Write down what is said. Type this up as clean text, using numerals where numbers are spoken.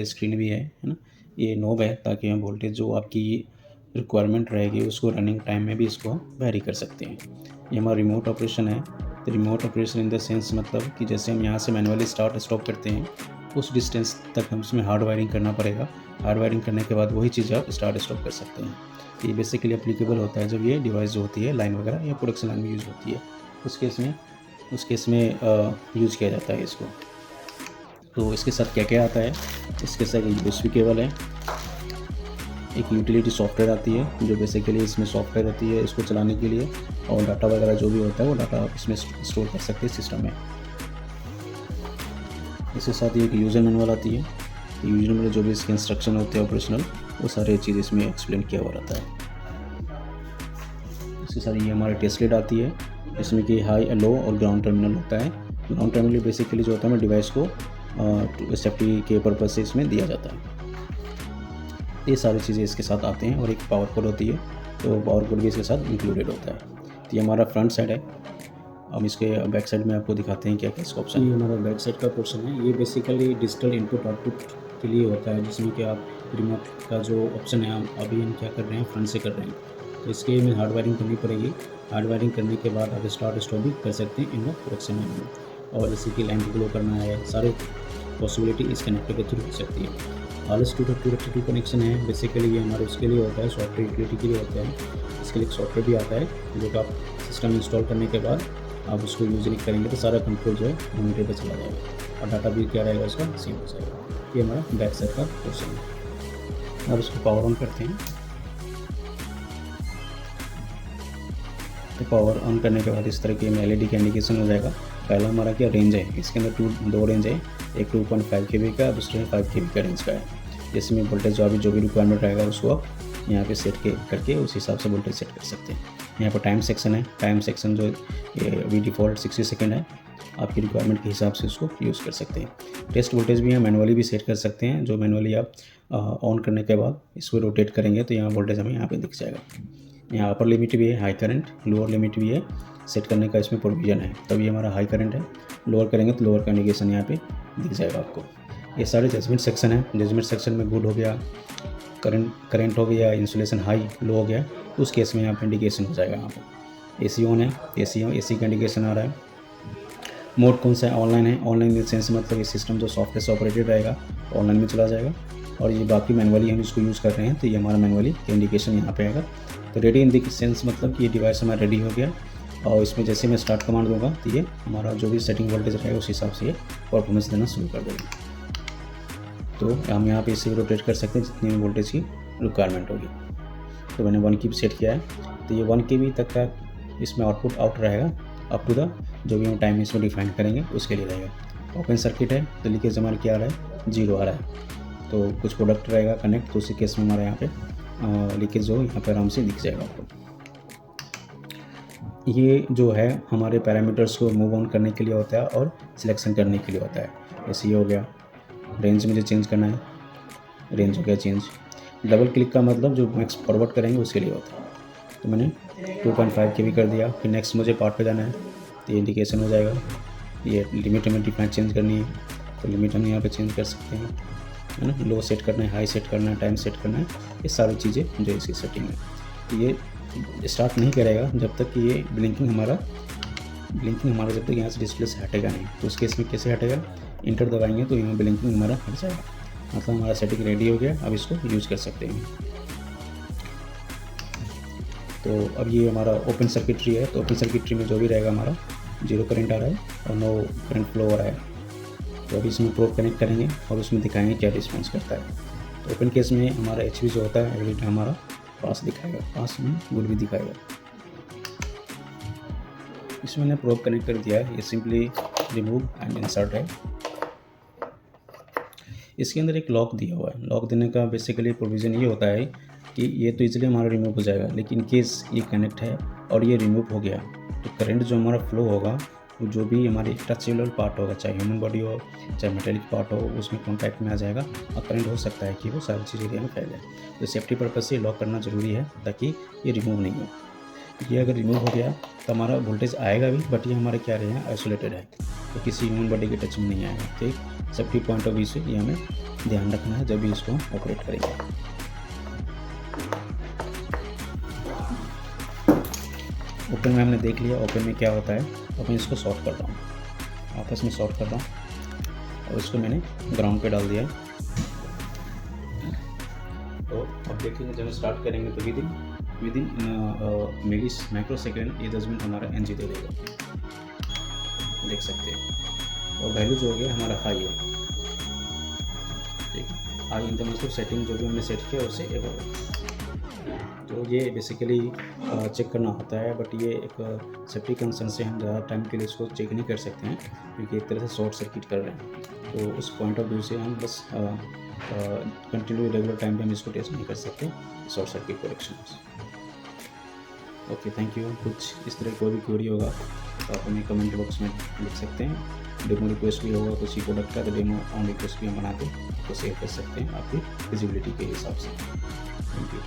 Screen भी है ना। ये नॉब है ताकि हम वोल्टेज जो आपकी रिक्वायरमेंट रहेगी उसको रनिंग टाइम में भी इसको वेरी कर सकते हैं। ये हमारा रिमोट ऑपरेशन है। तो remote operation in the sense मतलब कि जैसे हम यहाँ से मैनुअली स्टार्ट स्टॉप करते हैं उस डिस्टेंस तक हम उसमें हार्ड वायरिंग करना पड़ेगा। हार्ड वायरिंग करने के बाद वही चीज़ आप स्टार्ट स्टॉप कर सकते हैं। ये बेसिकली एप्लीकेबल होता है जब ये डिवाइस जो होती है लाइन वगैरह या प्रोडक्शन लाइन में यूज़ होती है उस केस में यूज़ किया जाता है इसको। तो इसके साथ क्या क्या आता है, इसके साथ एक यूएसबी केबल है, एक यूटिलिटी सॉफ्टवेयर आती है जो बेसिकली इसमें सॉफ्टवेयर होती है इसको चलाने के लिए, और डाटा वगैरह जो भी होता है वो डाटा आप इसमें स्टोर कर सकते हैं सिस्टम में। इसके साथ ही एक यूज़र मैनुअल आती है। यूज़र मैनुअल जो भी इसके इंस्ट्रक्शन होते हैं ऑपरेशनल वो सारी चीज़ इसमें एक्सप्लेन किया हुआ रहता है। इसके साथ ये हमारी टेस्ट लीड आती है, इसमें कि हाई, लो और ग्राउंड टर्मिनल होता है। ग्राउंड टर्मिनल बेसिकली जो होता है डिवाइस को सेफ्टी के पर्पज़ से इसमें दिया जाता है। ये सारी चीज़ें इसके साथ आते हैं और एक पावर कोड होती है, तो पावर कोड भी इसके साथ इंक्लूडेड होता है। तो ये हमारा फ्रंट साइड है। अब इसके बैक साइड में आपको दिखाते हैं क्या क्या इसका ऑप्शन। ये हमारा बैक साइड का पोर्शन है। ये बेसिकली डिजिटल इनपुट आउटपुट के लिए होता है, जिसमें कि आप रिमोट का जो ऑप्शन है हम अभी हम क्या कर रहे हैं फ्रंट से कर रहे हैं, तो इसके में हार्ड वायरिंग करनी पड़ेगी। हार्ड वायरिंग करने के बाद आप स्टार्ट स्टॉप भी कर सकते हैं इन प्रोडक्शन में, और जैसे कि लाइन ग्लो करना है, सारे पॉसिबिलिटी इस कनेक्टर के थ्रू हो सकती है। RS-232 कनेक्शन है, बेसिकली ये हमारे उसके लिए होता है, सॉफ्टवेयर यूटिलिटी के लिए होता है। इसके लिए एक सॉफ्टवेयर भी आता है जो कि आप सिस्टम इंस्टॉल करने के बाद आप उसको यूज नहीं करेंगे तो सारा कंट्रोल जो है मॉनिटर पे चला जाएगा और डाटा भी क्या रहेगा उसका सेम हो जाएगा। ये हमारा बैक साइड का पोर्शन है। अब इसको पावर ऑन करते हैं। तो पावर ऑन करने के बाद इस तरह की LED का इंडिकेशन हो जाएगा। पहला हमारा क्या रेंज है, इसके अंदर दो रेंज है, एक 2.5 kb का, दूसरे 5 kb का रेंज का है। इसमें वोल्टेज जो भी रिक्वायरमेंट रहेगा उसको आप यहाँ पे सेट करके उस हिसाब से वोल्टेज सेट कर सकते हैं। यहाँ पर टाइम सेक्शन है। टाइम सेक्शन जो ये अभी डिफ़ॉल्ट 60 सेकेंड है, आपकी रिक्वायरमेंट के हिसाब से उसको यूज़ कर सकते हैं। टेस्ट वोल्टेज भी यहाँ मैनुअली भी सेट कर सकते हैं, जो मैनुअली आप ऑन करने के बाद इसको रोटेट करेंगे तो यहाँ वोल्टेज हमें यहाँ पे दिख जाएगा। यहाँ अपर लिमिट भी है, हाई करंट, लोअर लिमिट भी है, सेट करने का इसमें प्रोविज़न है। तब ये हमारा हाई करंट है, लोअर करेंगे तो लोअर का इंडिकेशन यहाँ पे दिख जाएगा आपको। ये सारे जजमेंट सेक्शन है। जजमेंट सेक्शन में गुड हो गया, करंट हो गया, इंसुलेशन हाई लो हो गया, तो उस केस में यहाँ पे इंडिकेशन हो जाएगा। यहाँ पे AC ऑन है, AC का इंडिकेशन आ रहा है। मोड कौन सा है, ऑनलाइन है। ऑनलाइन इन सेंस मतलब ये सिस्टम जो सॉफ्टवेयर से ऑपरेटेड रहेगा ऑनलाइन में चला जाएगा, और ये बाकी मैनुअली हम इसको यूज़ कर रहे हैं तो ये हमारा मैनुअली का इंडिकेशन यहाँ पे आएगा। तो रेडी इन द सेंस मतलब कि ये डिवाइस हमारा रेडी हो गया, और इसमें जैसे मैं स्टार्ट कमांड दूंगा तो ये हमारा जो भी सेटिंग वोल्टेज रहेगा उस हिसाब से ये परफॉर्मेंस देना शुरू कर देगा। तो हम यहाँ पे इसे रोटेट कर सकते हैं जितनी वोल्टेज की रिक्वायरमेंट होगी। तो मैंने 1 kb सेट किया है, तो ये 1 kb तक का इसमें आउटपुट आउट रहेगा, अप टू द जो भी हम टाइम इसमें डिफाइन करेंगे उसके लिए रहेगा। ओपन सर्किट है तो लीकेज हमारा क्या आ रहा है, 0 आ रहा है। तो कुछ प्रोडक्ट रहेगा कनेक्ट, तो उसी केस में हमारा यहाँ पे लीकेज जो यहाँ पे आराम से दिख जाएगा आपको। ये जो है हमारे पैरामीटर्स को मूव ऑन करने के लिए होता है और सिलेक्शन करने के लिए होता है। जैसे ये हो गया, रेंज मुझे चेंज करना है, रेंज हो गया चेंज। डबल क्लिक का मतलब जो मैक्स फॉरवर्ड करेंगे उसके लिए होता है। तो मैंने 2.5 kb कर दिया। फिर नेक्स्ट मुझे पार्ट पे जाना है तो ये इंडिकेशन हो जाएगा। ये लिमिट हमें डिफाइन चेंज करनी है तो लिमिट हम यहाँ पे चेंज कर सकते हैं, है ना। लो सेट करना है, हाई सेट करना है, टाइम सेट करना है, ये सारी चीज़ें जो इसकी सेटिंग है। तो ये स्टार्ट नहीं करेगा जब तक कि ये ब्लिंकिंग हमारा जब तक यहाँ से डिस्प्ले से हटेगा नहीं। तो उस केस में कैसे हटेगा, इंटर दबाएंगे तो यहाँ ब्लिंकिंग हमारा हट जाएगा, मतलब हमारा सेटिंग रेडी हो गया। अब इसको यूज़ कर सकते हैं। तो अब ये हमारा ओपन सर्किटरी है, तो ओपन सर्किटरी में जो भी रहेगा हमारा 0 करंट आ रहा है और नो करंट फ्लो हो रहा है। तो अभी इसमें प्रोब कनेक्ट करेंगे और उसमें दिखाएंगे क्या रिस्पॉन्स करता है। तो ओपन केस में हमारा HV जो होता है एलईडी हमारा पास दिखाएगा, पास में गुड भी दिखाएगा। इसमें मैंने प्रोब कनेक्ट कर दिया है, ये सिंपली रिमूव एंड इंसर्ट है। इसके अंदर एक लॉक दिया हुआ है। लॉक देने का बेसिकली प्रोविज़न ये होता है कि ये तो इजीली हमारा रिमूव हो जाएगा, लेकिन केस ये कनेक्ट है और ये रिमूव हो गया तो करंट जो हमारा फ्लो होगा वो जो भी हमारे टचेबल पार्ट होगा, चाहे ह्यूमन बॉडी हो चाहे मेटेलिक पार्ट हो, उसमें कॉन्टैक्ट में आ जाएगा और करंट हो सकता है कि वो सारी चीज़ एरिया में फैल जाए। तो सेफ्टी पर्पज़ से लॉक करना ज़रूरी है ताकि ये रिमूव नहीं हो। ये अगर रिमूव हो गया तो हमारा वोल्टेज आएगा भी, बट ये हमारे क्या रहेगा, आइसोलेटेड है, तो किसी ह्यूमन बॉडी के टच में नहीं आएगा। ठीक, सेफ्टी पॉइंट ऑफ व्यू से ये हमें ध्यान रखना है जब भी इसको ऑपरेट करेंगे। ओपन में हमने देख लिया ओपन में क्या होता है। अब मैं इसको सॉर्ट कर रहा हूँ, आपस में सॉर्ट कर रहा हूँ और इसको मैंने ग्राउंड पे डाल दिया है। तो अब देखेंगे जब स्टार्ट करेंगे तो within milli micro second ये 10 मिनट हमारा एनजी दे देगा, देख सकते हैं। और वैल्यू जो हो गया हमारा हाई है, ठीक है। हाई इन द मतलब सेटिंग जो भी हमने सेट किया उससे एक होगा। तो ये बेसिकली चेक करना होता है, बट ये एक सेफ्टी कंसर्न से हम ज़्यादा टाइम के लिए इसको चेक नहीं कर सकते हैं क्योंकि एक तरह से शॉर्ट सर्किट कर रहे हैं। तो उस पॉइंट ऑफ व्यू से हम बस कंटिन्यू रेगुलर टाइम पे हम इसको टेस्ट नहीं कर सकते short circuit protection. Okay, thank you. कुछ इस तरह कोई भी क्वेरी होगा तो आप हमें कमेंट बॉक्स में लिख सकते हैं। डेमो रिक्वेस्ट भी होगा किसी प्रोडक्ट का तो डेमो ऑन रिक्वेस्ट भी हम बना के तो शेयर कर सकते हैं आपकी विजिबिलिटी के हिसाब से। Thank you.